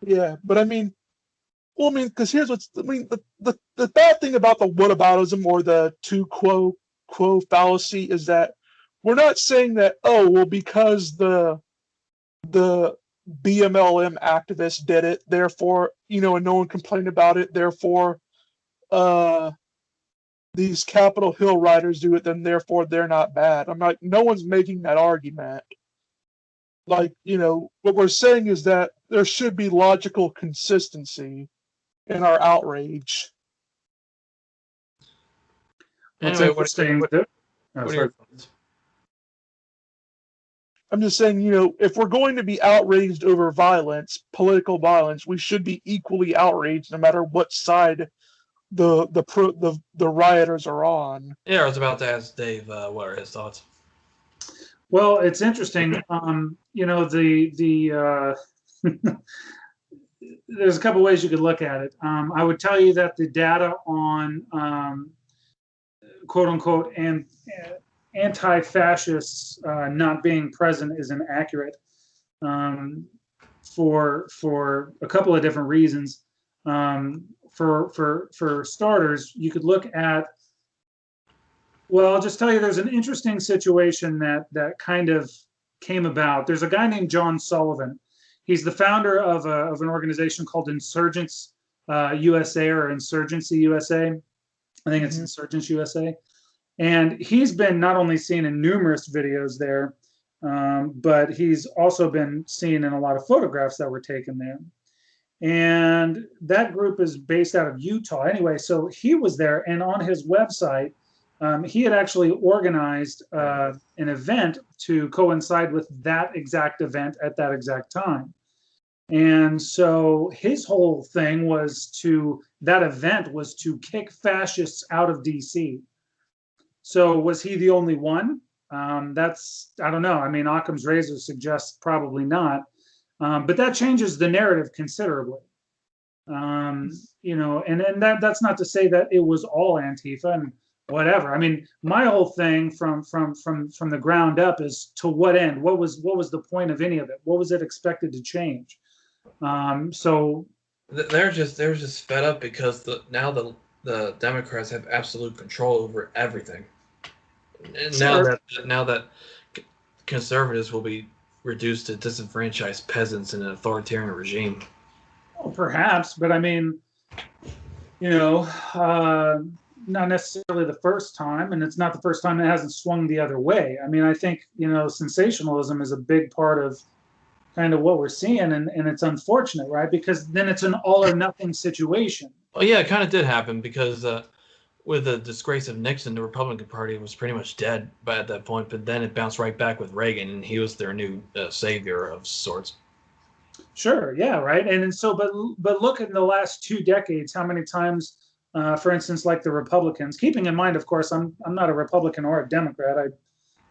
Yeah, but I mean, well, I mean, because here's what's, I mean, the bad thing about the whataboutism or the tu quo fallacy is that we're not saying that, oh, well, because the BMLM activists did it, therefore, and no one complained about it, therefore, uh, these Capitol Hill riders do it, then therefore they're not bad. I'm like, no one's making that argument. Like, what we're saying is that there should be logical consistency in our outrage. What's Anyway, interesting, what are your sorry. thoughts? I'm just saying, if we're going to be outraged over violence, political violence, we should be equally outraged no matter what side the rioters are on. Yeah, I was about to ask Dave what are his thoughts. Well, it's interesting. The there's a couple ways you could look at it. I would tell you that the data on quote unquote and anti-fascists not being present is inaccurate for a couple of different reasons. For starters, you could look at, well, I'll just tell you, there's an interesting situation that kind of came about. There's a guy named John Sullivan. He's the founder of an organization called Insurgents USA or Insurgency USA. I think it's Insurgents USA. And he's been not only seen in numerous videos there, but he's also been seen in a lot of photographs that were taken there. And that group is based out of Utah. Anyway, so he was there, and on his website, he had actually organized an event to coincide with that exact event at that exact time. And so his whole thing was that event was to kick fascists out of DC. So was he the only one? I don't know. I mean, Occam's razor suggests probably not. But that changes the narrative considerably. And that's not to say that it was all Antifa and whatever. I mean, my whole thing from the ground up is to what end? What was the point of any of it? What was it expected to change? So they're just fed up because now the Democrats have absolute control over everything. And sure. now that conservatives will be reduced to disenfranchised peasants in an authoritarian regime. Well, perhaps, but I mean, not necessarily the first time, and it's not the first time it hasn't swung the other way. I mean, I think, sensationalism is a big part of kind of what we're seeing, and it's unfortunate, right? Because then it's an all or nothing situation. Well, yeah, it kind of did happen because with the disgrace of Nixon, the Republican Party was pretty much dead at that point, but then it bounced right back with Reagan, and he was their new savior of sorts. Sure, yeah, right. And so, but look at the last 2 decades, how many times, for instance, like the Republicans, keeping in mind, of course, I'm not a Republican or a Democrat.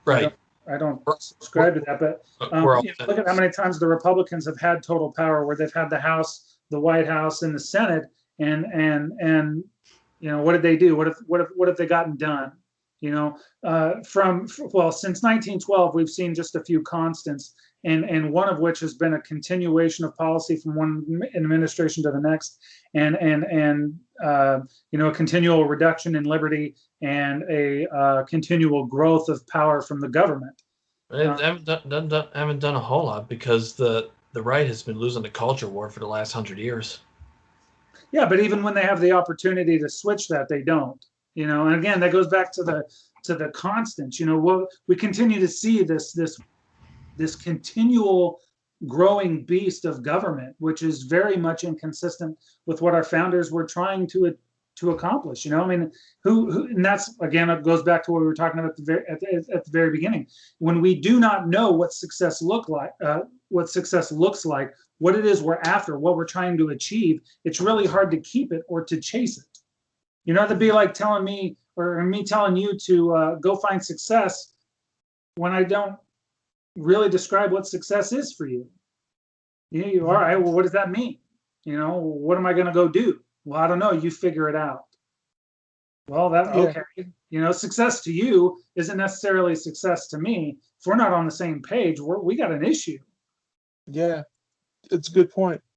Right. I don't subscribe to that, but look at how many times the Republicans have had total power, where they've had the House, the White House, and the Senate, and what did they do? What have they gotten done? Since 1912, we've seen just a few constants, and one of which has been a continuation of policy from one administration to the next, and a continual reduction in liberty and a continual growth of power from the government. Haven't done a whole lot because the right has been losing the culture war for the last 100 years. Yeah, but even when they have the opportunity to switch that, they don't. And again, that goes back to the constants. We continue to see this continual growing beast of government, which is very much inconsistent with what our founders were trying to accomplish. I mean, and that's, again, it goes back to what we were talking about at the very beginning. When we do not know what success looks like, what it is we're after, what we're trying to achieve, it's really hard to keep it or to chase it. That'd be like telling me or me telling you to go find success when I don't really describe what success is for you. All right, well, what does that mean? What am I going to go do? Well, I don't know. You figure it out. Well, okay. Success to you isn't necessarily success to me. If we're not on the same page, we got an issue. Yeah, it's a good point.